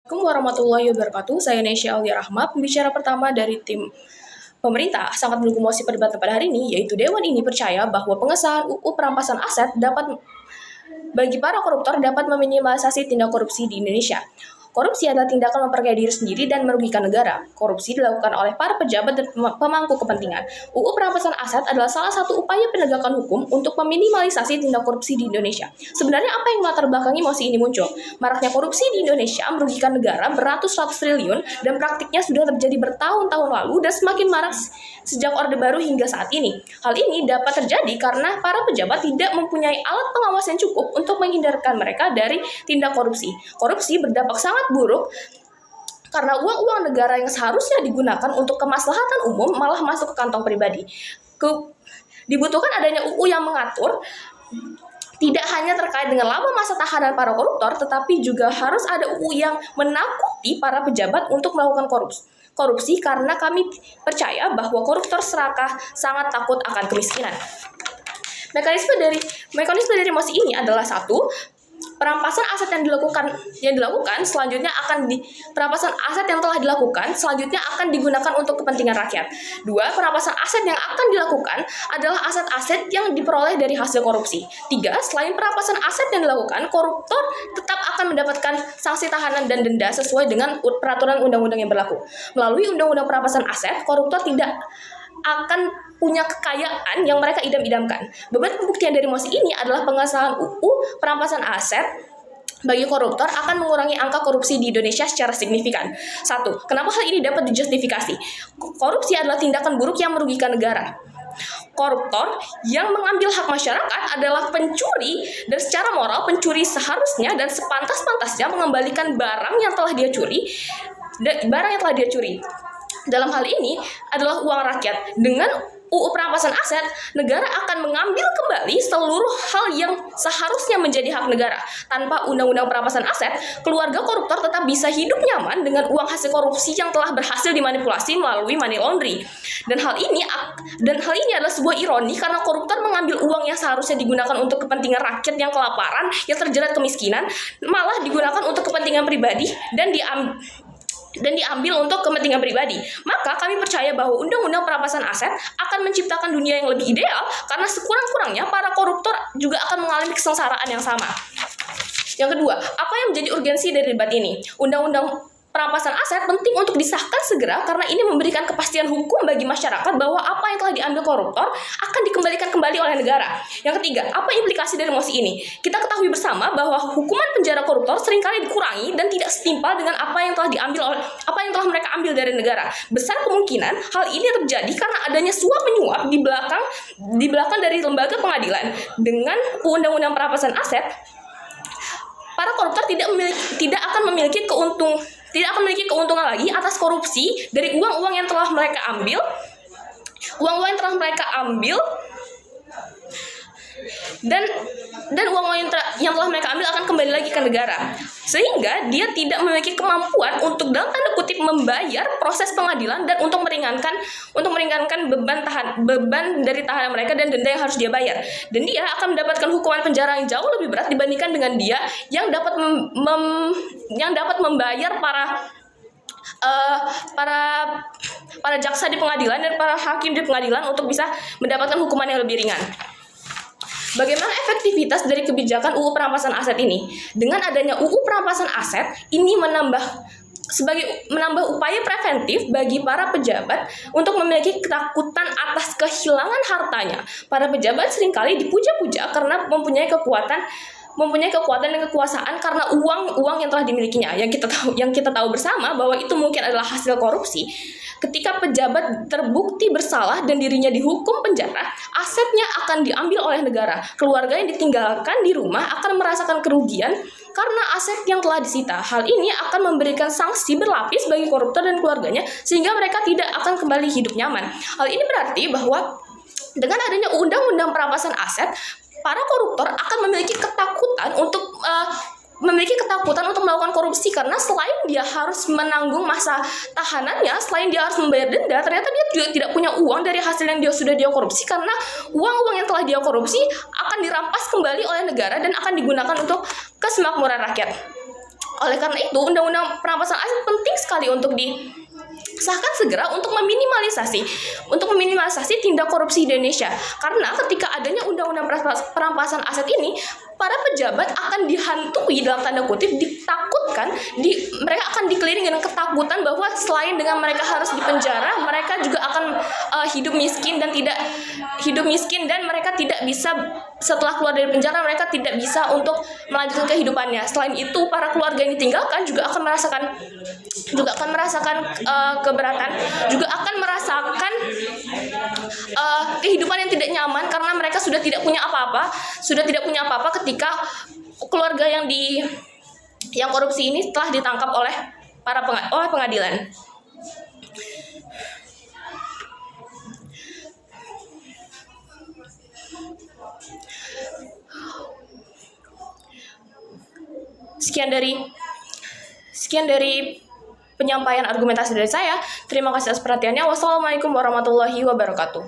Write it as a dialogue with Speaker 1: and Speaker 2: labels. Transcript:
Speaker 1: Assalamualaikum warahmatullahi wabarakatuh. Saya Nesya Aulia Rahma, pembicara pertama dari tim pemerintah sangat mendukung mosi perdebatan pada hari ini, yaitu Dewan ini percaya bahwa pengesahan UU perampasan aset dapat bagi para koruptor dapat meminimalisasi tindak korupsi di Indonesia. Korupsi adalah tindakan memperkaya diri sendiri dan merugikan negara. Korupsi dilakukan oleh para pejabat dan pemangku kepentingan. UU perampasan aset adalah salah satu upaya penegakan hukum untuk meminimalisasi tindak korupsi di Indonesia. Sebenarnya apa yang melatar belakangi mosi ini muncul? Maraknya korupsi di Indonesia merugikan negara beratus-ratus triliun dan praktiknya sudah terjadi bertahun-tahun lalu dan semakin marak sejak Orde Baru hingga saat ini. Hal ini dapat terjadi karena para pejabat tidak mempunyai alat pengawas yang cukup untuk menghindarkan mereka dari tindak korupsi. Korupsi berdampak sangat buruk karena uang-uang negara yang seharusnya digunakan untuk kemaslahatan umum malah masuk ke kantong pribadi. Dibutuhkan adanya UU yang mengatur tidak hanya terkait dengan lama masa tahanan para koruptor, tetapi juga harus ada UU yang menakuti para pejabat untuk melakukan korupsi karena kami percaya bahwa koruptor serakah sangat takut akan kemiskinan. Mekanisme dari mosi ini adalah satu, perampasan aset yang dilakukan selanjutnya perampasan aset yang telah dilakukan selanjutnya akan digunakan untuk kepentingan rakyat. Dua, perampasan aset yang akan dilakukan adalah aset-aset yang diperoleh dari hasil korupsi. Tiga, selain perampasan aset yang dilakukan, koruptor tetap akan mendapatkan sanksi tahanan dan denda sesuai dengan peraturan undang-undang yang berlaku. Melalui undang-undang perampasan aset, koruptor tidak akan punya kekayaan yang mereka idam-idamkan. Beban pembuktian dari mosi ini adalah pengesahan UU perampasan aset bagi koruptor akan mengurangi angka korupsi di Indonesia secara signifikan. Satu, kenapa hal ini dapat dijustifikasi? Korupsi adalah tindakan buruk yang merugikan negara. Koruptor yang mengambil hak masyarakat adalah pencuri dan secara moral pencuri seharusnya dan sepantas-pantasnya mengembalikan barang yang telah dia curi. Dalam hal ini adalah uang rakyat. Dengan UU perampasan aset, negara akan mengambil kembali seluruh hal yang seharusnya menjadi hak negara. Tanpa undang-undang perampasan aset, keluarga koruptor tetap bisa hidup nyaman dengan uang hasil korupsi yang telah berhasil dimanipulasi melalui money laundry. Dan hal ini adalah sebuah ironi karena koruptor mengambil uang yang seharusnya digunakan untuk kepentingan rakyat yang kelaparan, yang terjerat kemiskinan, malah digunakan untuk kepentingan pribadi dan diambil untuk kepentingan pribadi. Maka kami percaya bahwa undang-undang perampasan aset akan menciptakan dunia yang lebih ideal karena sekurang-kurangnya para koruptor juga akan mengalami kesengsaraan yang sama. Yang kedua, apa yang menjadi urgensi dari debat ini? Undang-undang perampasan aset penting untuk disahkan segera karena ini memberikan kepastian hukum bagi masyarakat bahwa apa yang telah diambil koruptor akan dikembalikan kembali oleh negara. Yang ketiga, apa implikasi dari mosi ini? Kita ketahui bersama bahwa hukuman penjara koruptor seringkali dikurangi dan tidak setimpal dengan apa yang telah mereka ambil dari negara. Besar kemungkinan hal ini terjadi karena adanya suap menyuap di belakang dari lembaga pengadilan. Dengan undang-undang perampasan aset, para koruptor tidak akan memiliki keuntungan lagi atas korupsi dari uang-uang yang telah mereka ambil. Dan uang-uang yang telah mereka ambil akan kembali lagi ke negara, sehingga dia tidak memiliki kemampuan untuk dalam tanda kutip membayar proses pengadilan dan untuk meringankan beban dari tahanan mereka dan denda yang harus dia bayar. Dan dia akan mendapatkan hukuman penjara yang jauh lebih berat dibandingkan dengan dia yang dapat membayar para jaksa di pengadilan dan para hakim di pengadilan untuk bisa mendapatkan hukuman yang lebih ringan. Bagaimana efektivitas dari kebijakan UU perampasan aset ini? Dengan adanya UU perampasan aset, ini menambah upaya preventif bagi para pejabat untuk memiliki ketakutan atas kehilangan hartanya. Para pejabat seringkali dipuja-puja karena mempunyai kekuatan dan kekuasaan karena uang yang telah dimilikinya. Yang kita tahu bersama bahwa itu mungkin adalah hasil korupsi. Ketika pejabat terbukti bersalah dan dirinya dihukum penjara, asetnya akan diambil oleh negara. Keluarga yang ditinggalkan di rumah akan merasakan kerugian karena aset yang telah disita. Hal ini akan memberikan sanksi berlapis bagi koruptor dan keluarganya sehingga mereka tidak akan kembali hidup nyaman. Hal ini berarti bahwa dengan adanya undang-undang perampasan aset, para koruptor akan memiliki ketakutan untuk melakukan korupsi karena selain dia harus menanggung masa tahanannya, selain dia harus membayar denda, ternyata dia juga tidak punya uang dari hasil yang sudah dia korupsi karena uang-uang yang telah dia korupsi akan dirampas kembali oleh negara dan akan digunakan untuk kesemakmuran rakyat. Oleh karena itu, undang-undang perampasan aset penting sekali untuk disahkan segera untuk meminimalisasi tindak korupsi di Indonesia. Karena ketika adanya undang-undang perampasan aset ini, para pejabat akan dihantui dalam tanda kutip, ditakutkan, mereka akan dikelilingi dengan ketakutan bahwa selain dengan mereka harus dipenjara, mereka juga akan hidup miskin dan mereka tidak bisa, setelah keluar dari penjara mereka tidak bisa untuk melanjutkan kehidupannya. Selain itu, para keluarga yang ditinggalkan juga akan merasakan keberatan, juga akan merasakan kehidupan yang tidak nyaman karena mereka sudah tidak punya apa-apa ketika keluarga yang korupsi ini telah ditangkap oleh pengadilan. Sekian dari penyampaian argumentasi dari saya. Terima kasih atas perhatiannya. Wassalamualaikum warahmatullahi wabarakatuh.